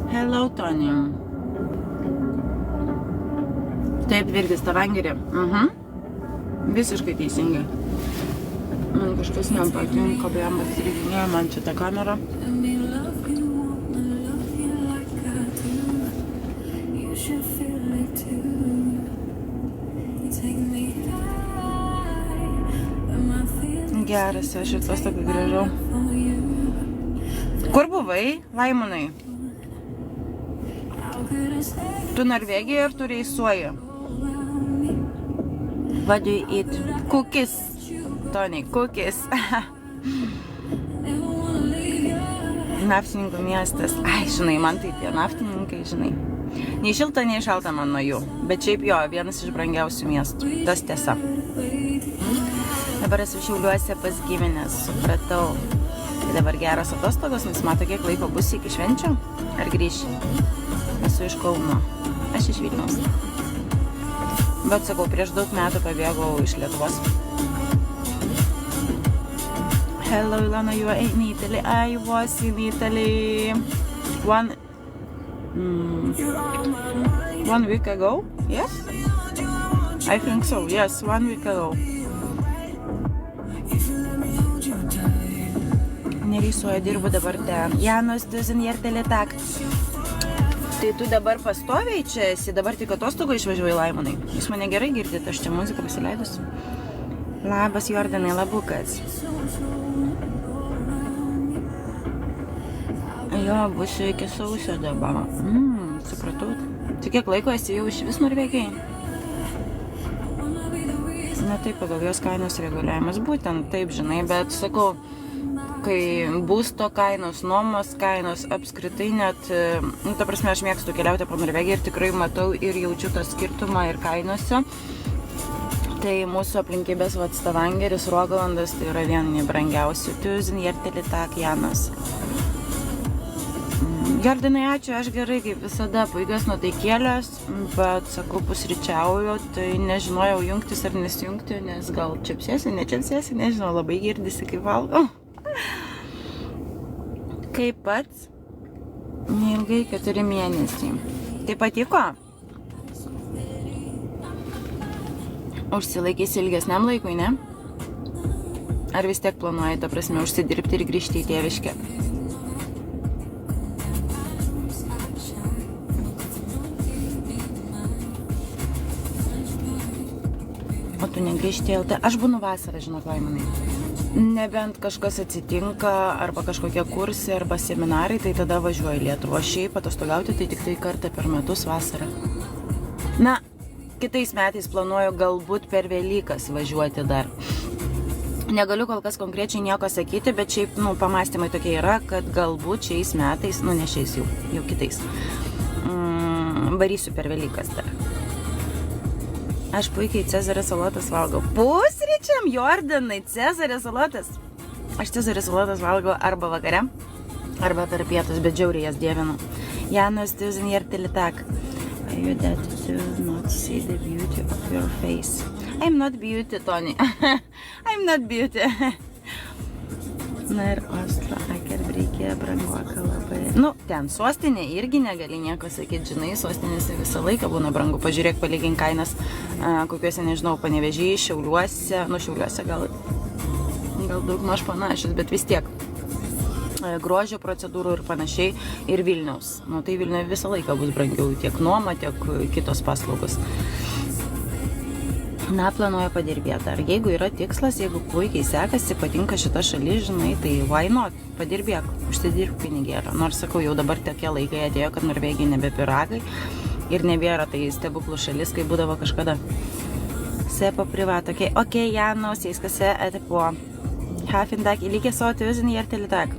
Hello, Tony. Taip, Virgis, Stavangerė. Visiškai teisingai. Man kažkas nepatinka, bet jam atsirinkinėjo man šitą kamerą. Geras, aš atostogų grįžau. Kur buvai, Laimonai? Tu Norvegijoje ir tu reisuoji? What do you eat? Cookies. Tony, cookies. Naftininkų miestas. Ai, žinai, man tai tie naftininkai, žinai. Nei šilta, nei šalta man nuo jų. Bet šiaip jo, vienas iš brangiausių miestų. Tas tiesa. Dabar esu Šiauliuose pas giminės, supratau. Tai dabar geros atostogos, nes mato, kiek laiko bus iki švenčių. Ar grįši? Esu iš Kauno. Aš iš Vilniaus. Bet sakau, prieš daug metų pabėgau iš Lietuvos. Hello, Ilona, you are in Italy. I was in Italy one week ago. Yes? I think so. Yes, 1 week ago. Nereisuoju, dirbu dabar ten. Janos Duzinjertelė tak. Tai tu dabar pastoviai čia esi, dabar tik atostogų išvažiuoji, Laimonai. Jūs mane gerai girdite, aš čia muziką pasileidus. Labas, Jordanai, labukas. Jo, būsiu iki sausio dabar. Supratau. Tai kiek laiko esi jau iš vis Norvegijai? Na taip, pagal jos kainos reguliavimas, būtent taip, žinai, bet sakau, kai būsto kainos, nuomos kainos, apskritai net, ta prasme, aš mėgstu keliauti po Norvegiją ir tikrai matau ir jaučiu tą skirtumą ir kainose. Tai mūsų aplinkybės Stavangeris, Rogalandas, tai yra vieni brangiausių. Duzinjertelė tak, Janas. Jordanai, ačiū, aš gerai, kaip visada, puikios nuotaikėlės, bet, sakau, pusryčiauju, tai nežinojau jungtis ar nesijungti, nes gal čiapsiesi, nečiapsiesi, nežinau, labai girdisi, kaip valgau. Kaip pats, neilgai 4 mėnesiai. Tai patiko? Užsilaikysi ilgesniam laikui, ne? Ar vis tiek planuoji, ta prasme, užsidirbti ir grįžti į tėviškę? O tu negrįžti LT? Aš būnu vasarą, žinok, Laimonai. Nebent kažkas atsitinka, arba kažkokie kursai, arba seminarai, tai tada važiuoju į Lietuvą. Šiaip atostogauti tai tik tai kartą per metus vasarą. Na, kitais metais planuoju galbūt per Velykas važiuoti dar. Negaliu kol kas konkrečiai nieko sakyti, bet šiaip, pamąstymai tokie yra, kad galbūt šiais metais, ne šiais jau kitais, varysiu per Velykas dar. Aš puikiai Cezario salotas valgau. Pusryčiam, Jordanai, Cezario salotas. Aš Cezario salotas valgau arba vakare, arba per pietus, bet žiauriai jas dievinu. Janos Duzinjertelė tak. You that do not see the beauty of your face. I'm not beauty, Tony. I'm not beauty. Na ir Oslo, Akerbreikė, brangoka labai. Ten sostinė irgi negali nieko sakyti, žinai, sostinėse visą laiką būna brangu. Pažiūrėk, palygink kainas, kokiuose, nežinau, Panevėžyje, Šiauliuose, Šiauliuose gal daug maž panašius, bet vis tiek. Grožio procedūrų ir panašiai, ir Vilniaus. Tai Vilniuje visą laiką bus brangiau, tiek nuoma, tiek kitos paslaugos. Na, planuoju padirbėti. Ar jeigu yra tikslas, jeigu puikiai sekasi, patinka šita šalis, žinai, tai why not? Padirbėk, užsidirbk pinigėlio. Nors, sakau, jau dabar tokie laikai atėjo, kad Norvegija nebe piragai ir nebėra tai stebuklų šalis, kai būdavo kažkada. Sepo privat, ok, Janos, eiskase etipo. Hafindak, įlykė savo Duzinjertelė tak.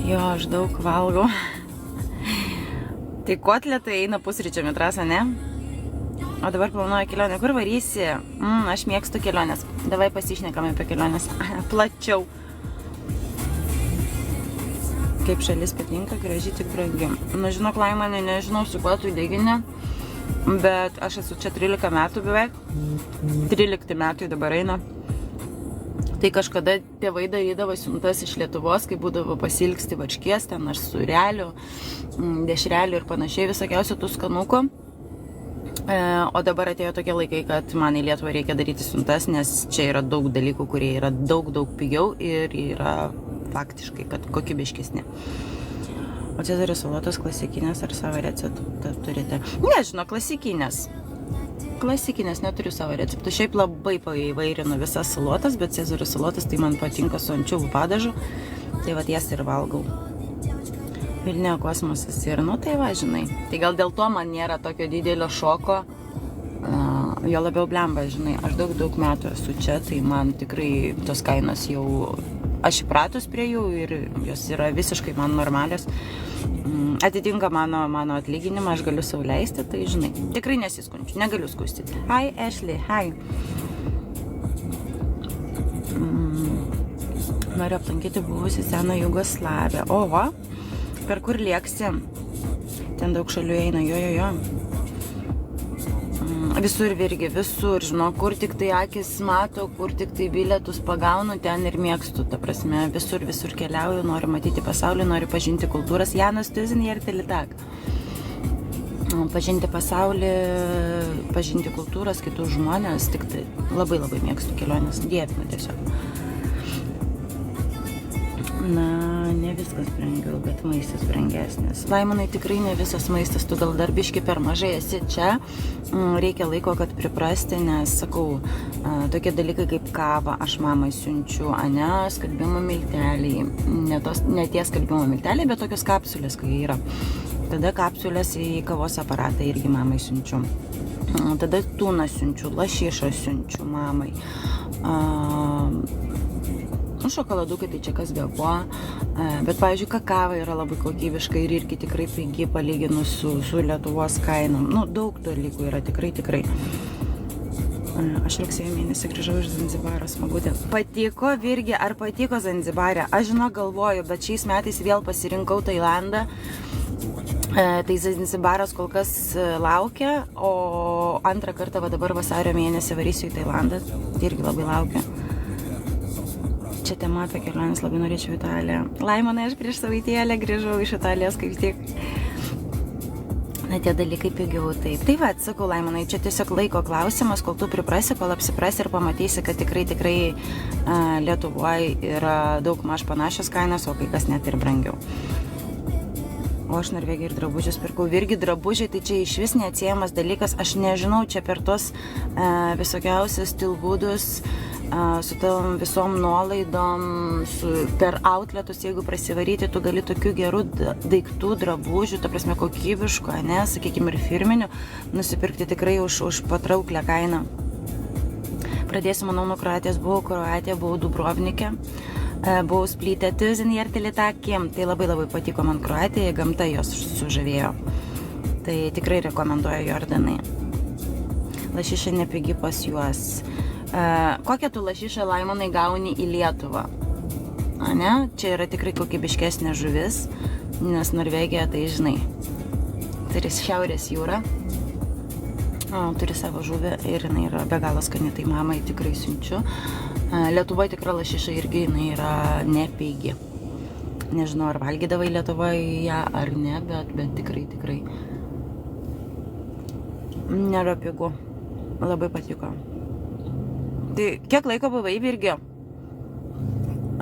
Jo, aš daug valgau. Tai kotletai eina pusryčiam į trasą, ne? O dabar planuoju kelionę. Kur varysi? Aš mėgstu kelionės. Davai pasišnekame apie kelionės. Plačiau. Kaip šalis patinka, graži, tik brangi. Žinok, Laimonai, nežinau, su kuo tu degini, bet aš esu čia 13 metų beveik. 13 metų dabar eina. Tai kažkada tėvai darydavo siuntas iš Lietuvos, kai būdavo pasilgsti varškės, ten ar surelių, dešrelių ir panašiai visokiausių tų skanukų. O dabar atėjo tokie laikai, kad man į Lietuvą reikia daryti siuntas, nes čia yra daug dalykų, kurie yra daug pigiau ir yra faktiškai, kad kokybiškesni. O cezario salotos klasikinės ar savo receptą turite? Nežinau, klasikinės. Klasikinės, neturiu savo receptų. Šiaip labai įvairinu visas salotas, bet cezario salotas tai man patinka su ančiuvų padažu. Tai vat jas ir valgau. Vilniuje kosmosas ir, nu tai va, žinai. Tai gal dėl to man nėra tokio didelio šoko. Jo labiau blemba, žinai. Aš daug metų esu čia, tai man tikrai tos kainos jau... Aš įpratus prie jų ir jos yra visiškai man normalios. Atitinka mano atlyginimą, aš galiu sau leisti, tai žinai. Tikrai nesiskundžiu, negaliu skustyti. Hi, Ashley, hi. Noriu aplankyti buvusi seną Jugoslaviją. Oho, per kur lėksi? Ten daug šalių eina, jo. Visur virgi, visur, žinau, kur tik tai akis mato, kur tik tai bilietus pagaunu, ten ir mėgstu, ta prasme, visur keliauju, noriu matyti pasaulį, noriu pažinti kultūras. Janas Tuzin ir Telitak. Pažinti pasaulį, pažinti kultūras, kitus žmonės, tik tai labai mėgstu kelionės, dievinu tiesiog. Na, ne viskas brangiau, bet maistas brangesnis. Laimonai, tikrai ne visas maistas, tu gal dar biški per mažai esi čia. Reikia laiko, kad priprasti, nes, sakau, tokie dalykai kaip kava, aš mamai siunčiu, skalbimo milteliai. Ne tie skalbimo milteliai, bet tokios kapsulės, kai yra. Tada kapsulės į kavos aparatą irgi mamai siunčiu. Tada tūną siunčiu, lašišą siunčiu mamai. Šokoladukai, tai čia kas be ko, bet, pavyzdžiui, kakava yra labai kokybiška ir irgi tikrai pigi palyginus su Lietuvos kainom. Nu, daug dalykų yra, tikrai. Aš rugsėjo mėnesį grįžau iš Zanzibaro, smagutė. Patiko, Virgi, ar patiko Zanzibarė? Aš galvoju, bet šiais metais vėl pasirinkau Tailandą. Tai Zanzibaras kol kas laukia, o antrą kartą dabar vasario mėnesį varysiu į Tailandą. Irgi labai laukia. Čia tema apie kelionės, labai norėčiau į Italiją. Laimonai, aš prieš savaitėlę grįžau iš Italijos kaip tik. Na, tie dalykai pigiau, taip. Tai va, sakau, Laimonai, čia tiesiog laiko klausimas, kol tu priprasi, kol apsiprasi ir pamatysi, kad tikrai Lietuvoje yra daug maž panašios kainos, o kai kas net ir brangiau. O aš Norvegijai ir drabužius pirkau. Virgi drabužiai, tai čia iš vis neatsiejamas dalykas. Aš nežinau, čia per tos visokiausius stilbūdus, su tom visom nuolaidom, per outletus, jeigu prasivaryti, tu gali tokių gerų daiktų, drabužių, ta prasme kokybiškų, sakykime, ir firminių, nusipirkti tikrai už patrauklę kainą. Pradėsiu, manau, nuo Kroatijos. Buvau Kroatija, buvau Dubrovnike, buvau Splite, Tuzin ir Telitakė. Tai labai patiko man Kroatija, gamta jos sužavėjo. Tai tikrai rekomenduoju Jordanai. Lašiša nepigi pas juos. Kokią tu lašišą, Laimonai, gauni į Lietuvą? Čia yra tikrai kokybiškesnė žuvis, nes Norvegija, tai žinai, turi šiaurės jūrą, turi savo žuvį ir jinai yra be galo skani, tai mamai tikrai siunčiu. Lietuvoje tikra lašiša irgi jinai yra nepigi. Nežinau, ar valgydavai Lietuvoje ją ar ne, bet tikrai. Nėra pigu. Labai patiko. Tai kiek laiko buvai, Virgi?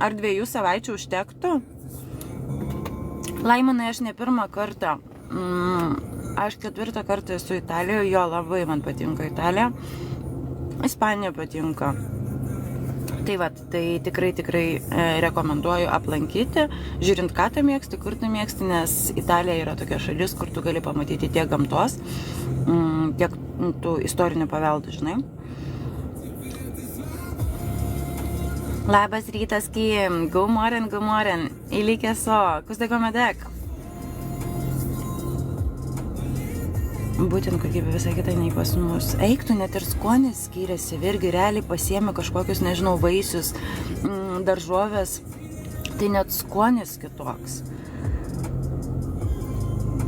Ar 2 savaičių užtektų? Laimonai, aš ne pirmą kartą. Aš 4 kartą esu Italijoje, jo labai man patinka Italija. Ispanija patinka. Tai va, tai tikrai rekomenduoju aplankyti, žiūrint, ką tu mėgsti, kur tu mėgsti, nes Italija yra tokia šalis, kur tu gali pamatyti tiek gamtos, tiek tų istorinių paveldų, žinai. Labas rytas, Kim. God morgon. I likaså. Hvordan det går med deg? Būtent kokybė visai kitai nei pas mus. Eiktų, net ir skonis skiriasi. Virgi realiai pasiėmė kažkokius, nežinau, vaisius, daržovės. Tai net skonis kitoks.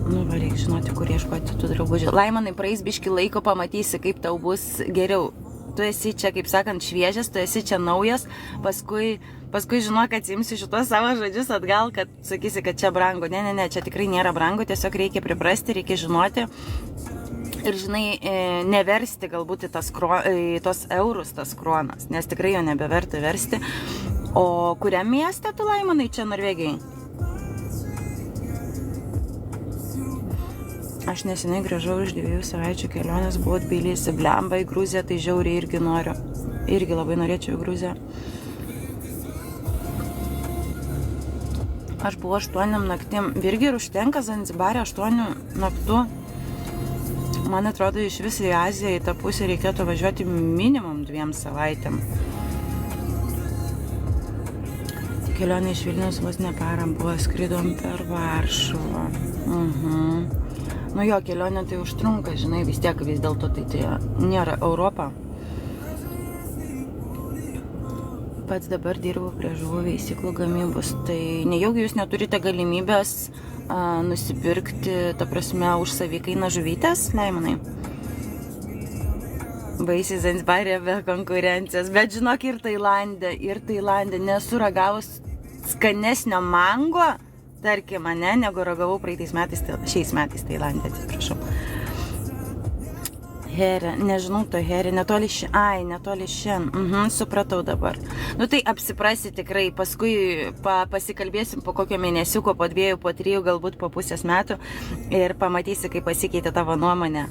Nu, reikia žinoti, kur ieškoti tų drabužių. Laimonai, praeis biški laiko, pamatysi, kaip tau bus geriau. tu esi čia, kaip sakant, šviežias, tu esi čia naujas, paskui žinok, kad imsi šitos savo žodžius atgal, kad sakysi, kad čia brangu. Ne, čia tikrai nėra brangu, tiesiog reikia priprasti, reikia žinoti. Ir žinai, neversti galbūt į tos eurus, tas kronas, nes tikrai jo nebeverta versti. O kuriam mieste tu, Laimonai, čia Norvegijai? Aš neseniai grįžau iš 2 savaičių kelionės, buvau Tbilisi, blemba į Gruziją, tai žiauriai irgi noriu. Irgi labai norėčiau į Gruziją. Aš buvau 8 naktim. Virgi ir užtenka Zanzibare 8 naktų. Man atrodo, iš vis į Aziją, į tą pusę reikėtų važiuoti minimum 2 savaitėm. Kelionė iš Vilniaus vos ne parą buvo, skridom per Varšuvą. Nu jo, kelionė tai užtrunka, žinai, vis tiek vis dėlto tai nėra Europa. Pats dabar dirbu prie žuvų veisyklų gamybos, tai nejaugi jūs neturite galimybės nusipirkti, ta prasme, už savikainą žuvytės, Laimonai? Baisiai Zanzibarė be konkurencijos, bet žinok, ir Tailande nesu ragavus skanesnio mango, tarkim, negu ragavau šiais metais Tailande, atsiprašau. Herė, nežinau to herė, netoli šien, supratau dabar. Nu tai apsiprasi tikrai, paskui pasikalbėsim po kokio mėnesiuko, po 2, po 3, galbūt po pusės metų ir pamatysi, kaip pasikeitė tavo nuomonė.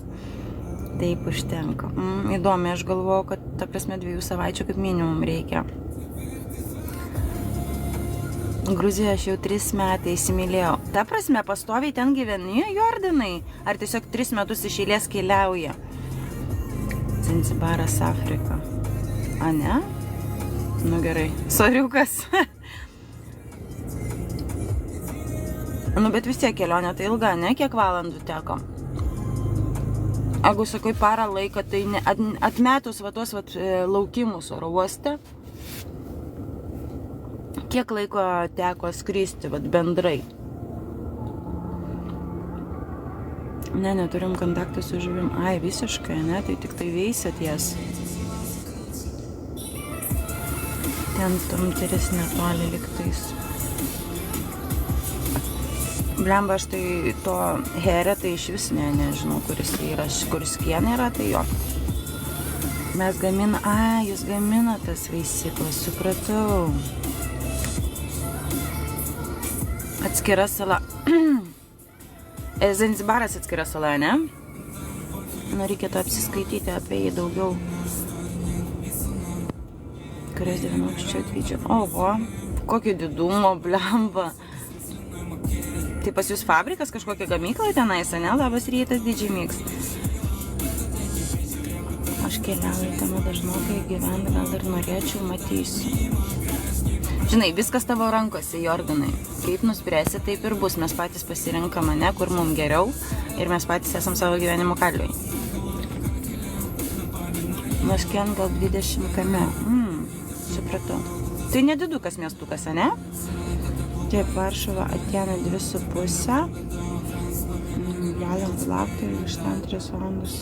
Taip užtenka. Įdomi, aš galvoju, kad ta prasme 2 savaičių kaip minimum reikia. Gruzijoje aš jau 3 metai įsimylėjau. Ta prasme, pastoviai ten gyveni, Jordanai? Ar tiesiog 3 metus iš eilės keliauja? Zanzibaras, Afrika. A, ne? Nu gerai. Soriukas. Nu, bet vis tiek kelionė tai ilga, ne? Kiek valandų teko? Jeigu sakai parą laiką, tai atmetus tuos laukimus oro uoste, kiek laiko teko skristi bendrai? Ne, neturim kontaktą su žuvim. Ai, visiškai, ne, tai tik tai veisėt jas. Ten Tomteris netoli liktais. Blemba, aš tai to herė, tai iš vis nežinau, kuris tai yra, kuris kien yra, tai jo. Mes jūs gamina tas veisyklas, supratau. Atskira sala. Zanzibaras atskira sala, ne? Nu, reikėtų apsiskaityti apie jį daugiau. Kurias 9 aukščio atvydžio. Oho, kokio didumo, blemba. Tai pas jūs fabrikas, kažkokia gamykla tenais, ne? Labas rytas, Didžiai Mix. Aš keliauju temą dažnokai gyventi, gal ir norėčiau, matysiu. Žinai, viskas tavo rankose, Jordanai. Kaip nuspręsi, taip ir bus. Mes patys pasirinkam, ne, kur mums geriau. Ir mes patys esam savo gyvenimo kalviai. Maškien gal 20 kame. Supratau. Tai nedidukas miestukas, ne? Taip, Varšuva, Atėnai 2,5. Galim laukti iš ten 3 valandas.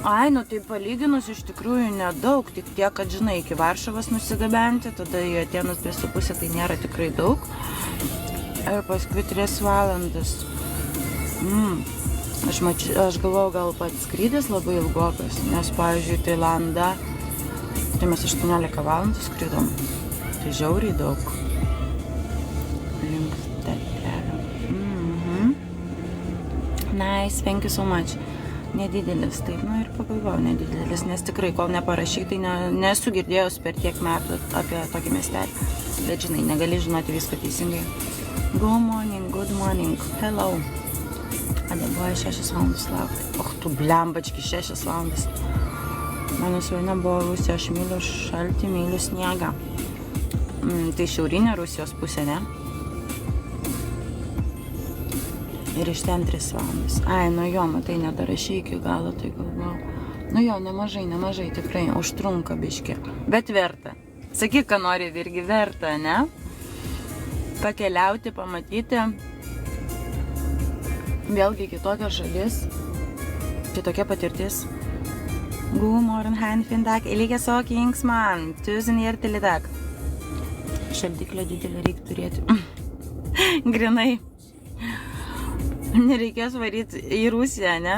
Ai, nu tai palyginus iš tikrųjų nedaug, tik tiek, kad žinai, iki Varšuvos nusigabenti, tada į Atėnus 2,5, tai nėra tikrai daug. Ir paskui 3 valandas. Aš galvojau, gal pats skrydis labai ilgokas, nes, pavyzdžiui, Tailandą, tai mes 18 valandų skridom. Tai žiauriai daug. Link teplelio. Nice, thank you so much. Nedidelis, taip, nu ir pagalvojau, nedidelis, nes tikrai, kol neparašyk, tai nesu girdėjus per tiek metų apie tokį miestelį. Bet žinai, negali žinoti viską teisingai. Good morning, hello. Adėbuoja 6 valandas laukti. Och, tu blembački 6 valandas. Mano svajonė buvo Rusija, aš myliu šaltį, myliu sniegą. Tai šiaurinė Rusijos pusė, ne? Ir iš ten 3 valandas. Ai, nu jo, matai, nedarašy iki galo, tai galvoju. Nu jo, nemažai, tikrai, užtrunka biški. Bet verta. Sakyk, ką nori, irgi verta, ne? Pakeliauti, pamatyti. Vėlgi kitokia šalis, kitokia patirtis. God morgen, fin dag. I like så, Kingsman. 1000 hjertelig takk. Šaldiklio didelį reikia turėti. Grinai. Nereikės varyti į Rusiją, ne?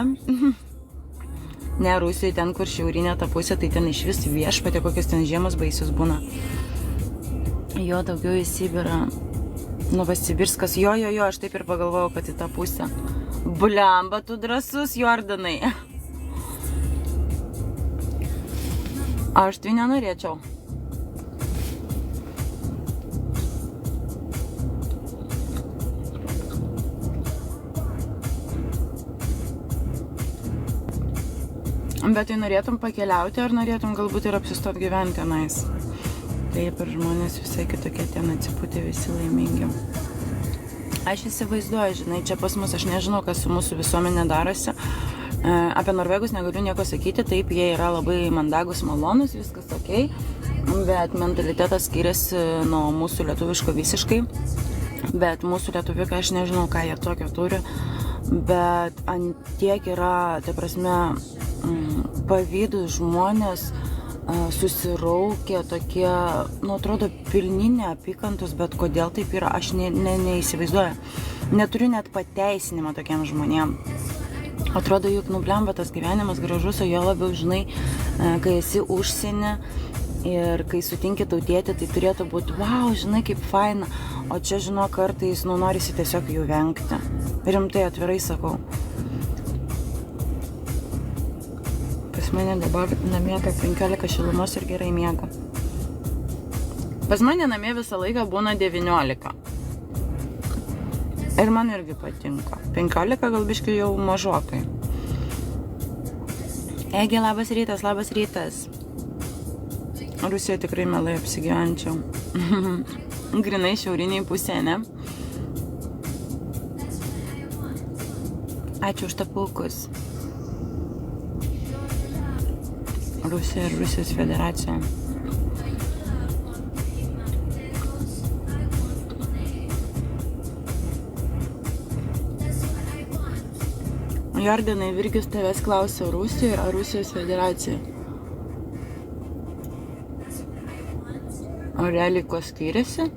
Ne, Rusijoje ten, kur šiaurinė ta pusė, tai ten iš vis viešpatė, kokios ten žiemos baisius būna. Jo, daugiau į Sibirą. Novosibirskas. Jo, aš taip ir pagalvojau, kad į tą pusę. Blemba, tu drąsus, Jordanai. Aš tai nenorėčiau. Bet tai norėtum pakeliauti, ar norėtum galbūt ir apsistot gyventi tenais? Taip, ir žmonės visai kitokie ten atsipūtė, visi laimingi. Aš įsivaizduoju, žinai, čia pas mus, aš nežinau, kas su mūsų visuomenė darosi. Apie norvegus negaliu nieko sakyti, taip, jie yra labai mandagus, malonus, viskas okei, bet mentalitetas skiriasi nuo mūsų lietuviško visiškai. Bet mūsų lietuvikai, aš nežinau, ką jie tokio turi, bet ant tiek yra, tai prasme, pavydus žmonės, susiraukę, tokie, atrodo, pilni neapykantos, bet kodėl taip yra, aš neįsivaizduoju. Neturiu net pateisinimo tokiam žmonėm. Atrodo, juk nublemba tas gyvenimas gražus, o jo labiau, žinai, kai esi užsienį ir kai sutinki tautietį, tai turėtų būti, wow, žinai, kaip faina, o čia, žinau, kartais, norisi tiesiog jų vengti. Rimtai, atvirai sakau. Pas mane dabar namie apie 15 šilumos ir gerai miego. Pas mane namie visą laiką būna 19. Ir man irgi patinka. 15 gal biškai jau mažokai. Egi, labas rytas. Rusijoje tikrai mielai apsigyvenčiau. Grinai šiauriniai pusė, ne? Ačiū už tapulkus. Rusija ir Rusijos federacija. Jordanai, Virgis tavęs klausia Rusijoje ar Rusijos federacija? O realiai ko skiriasi?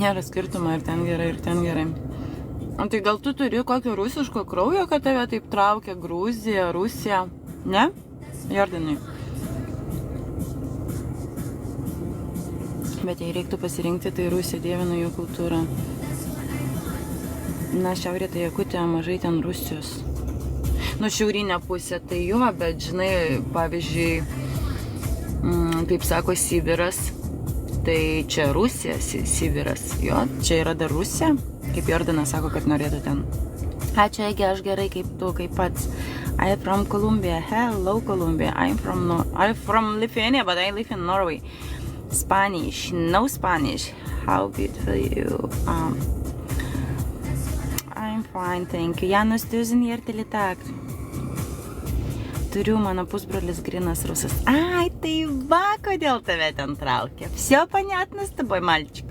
Nėra skirtumo, ir ten gerai, ir ten gerai. O tai gal tu turi kokio rusiško kraujo, kad tave taip traukia Gruzija, Rusija? Ne? Jordanai. Bet jei reiktų pasirinkti, tai Rusija, dievinu jų kultūrą. Na, šiaurė tai Jakutė, mažai ten Rusijos. Šiaurinė pusė tai jo, bet žinai, pavyzdžiui, kaip sako Sibiras, tai čia Rusija, Sibiras, jo, čia yra dar Rusija, kaip Jordanas sako, kad norėtų ten. Ačiū, Egi, aš gerai kaip tu, kaip pats. I'm from Colombia, hello Colombia, I'm from Lithuania, but I live in Norway. Spanish, no Spanish, how beautiful you. I'm fine, thank you. Janus, 1000 hjertelig takk. Turiu, mano pusbrolis grynas rusas. Ai, tai va, kodėl tave ten traukia. Всё понятно с тобой, мальчик.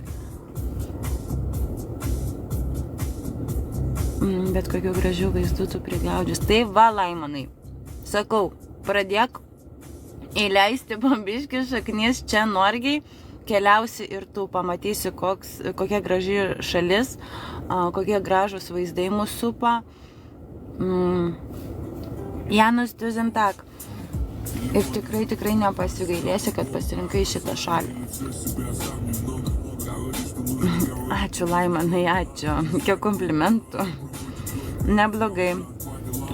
Bet kokių gražių vaizdų tu prigaudžius. Tai va, Laimonai. Sakau, pradėk įleisti pambiškį šaknis čia Norgiai. Keliausi ir tu pamatysi, kokia graži šalis, kokie gražūs vaizdai mūsų supa. Janus, 1000 takk. Ir tikrai nepasigailėsi, kad pasirinkai šitą šalį. Ačiū, Laimonai, ačiū. Kiek komplimentų. Neblogai.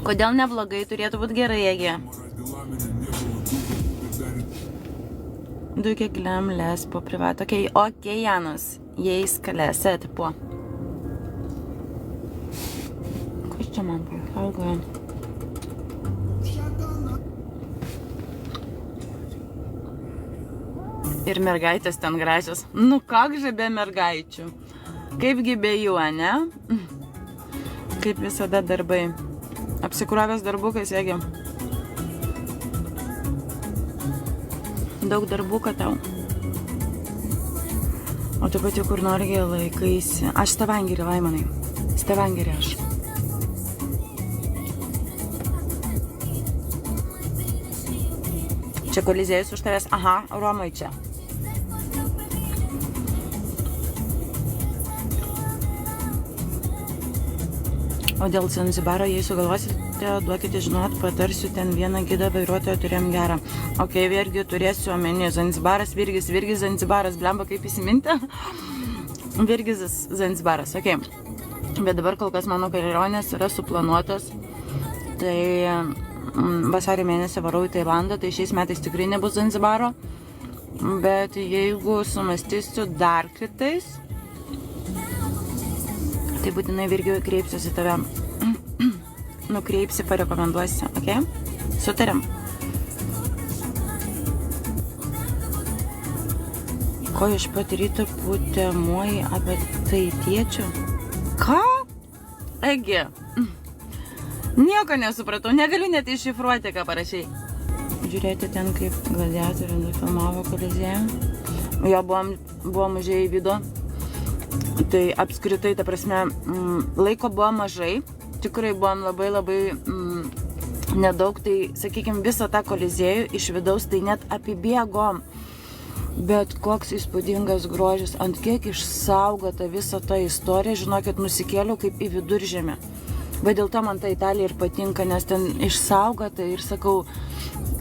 Kodėl neblogai? Turėtų būti gerai, Egi. Duke glem les po privat. Ok, Janus. Jei skalėse, tipo. Kas čia man pahalgoja? Ir mergaitės ten gražios. Nu, kakgi be mergaičių. Kaipgi be jų, ne? Kaip visada darbai. Apsikrovęs darbų, kai sėgi. Daug darbų, kad tau. O tu pati kur norgi laikaisi. Aš Stavangerį, Laimonai. Stavangerį aš. Čia Kolizėjus už tavęs. Aha, Romai čia. O dėl Zanzibaro, jei sugalvosite, duokite žinot, patarsiu ten vieną gidą vairuotoją turėjom gerą. Ok, vėlgi turėsiu omeny. Zanzibaras, Virgis, Zanzibaras, blemba kaip įsiminti. Virgis Zanzibaras, ok. Bet dabar kol kas mano kelionės yra suplanuotos. Tai vasario mėnesį varau į Tailandą, tai šiais metais tikrai nebus Zanzibaro. Bet jeigu sumastysiu dar kitais, tai būtinai Virgiu kreipsiuosi tave. Nukreipsi, parekomenduosi, ok? Sutariam. Ko iš pat ryto putemuoji apie tai tėčių? Ką? Egi. Nieko nesupratau, negaliu net iššifruoti, ką parašiai. Žiūrėti ten, kaip gladiatorių nufilmavo Kolizėjų. Jo, buvom užėję į vidų. Tai apskritai, ta prasme, laiko buvo mažai. Tikrai buvom labai nedaug. Tai, sakykime, visą tą Kolizėjų iš vidaus tai net apibėgom. Bet koks įspūdingas grožis, ant kiek išsaugota visą tą istoriją, žinokit, nusikėliau kaip į viduržemę. Va dėl to man ta Italija ir patinka, nes ten išsaugota ir sakau,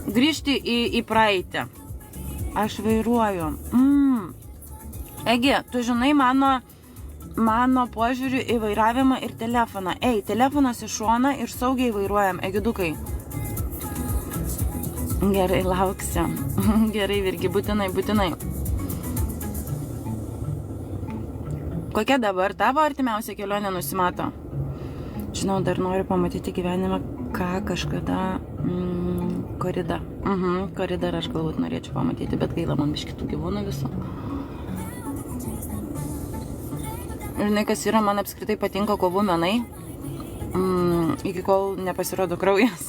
grįžti į praeitį. Aš vairuoju. Egi, tu žinai mano požiūrį į vairavimą ir telefoną. Ei, telefonas į šoną ir saugiai vairuojam, egidukai. Gerai, lauksiu. Gerai, Virgi, būtinai. Kokia dabar tavo artimiausia kelionė nusimato? Žinau, dar noriu pamatyti gyvenimą, ką kažkada korida. Koridą aš galbūt norėčiau pamatyti, bet gaila man iš kitų gyvūnų visų. Žinai, kas yra, man apskritai patinka kovų menai, iki kol nepasirodo kraujas.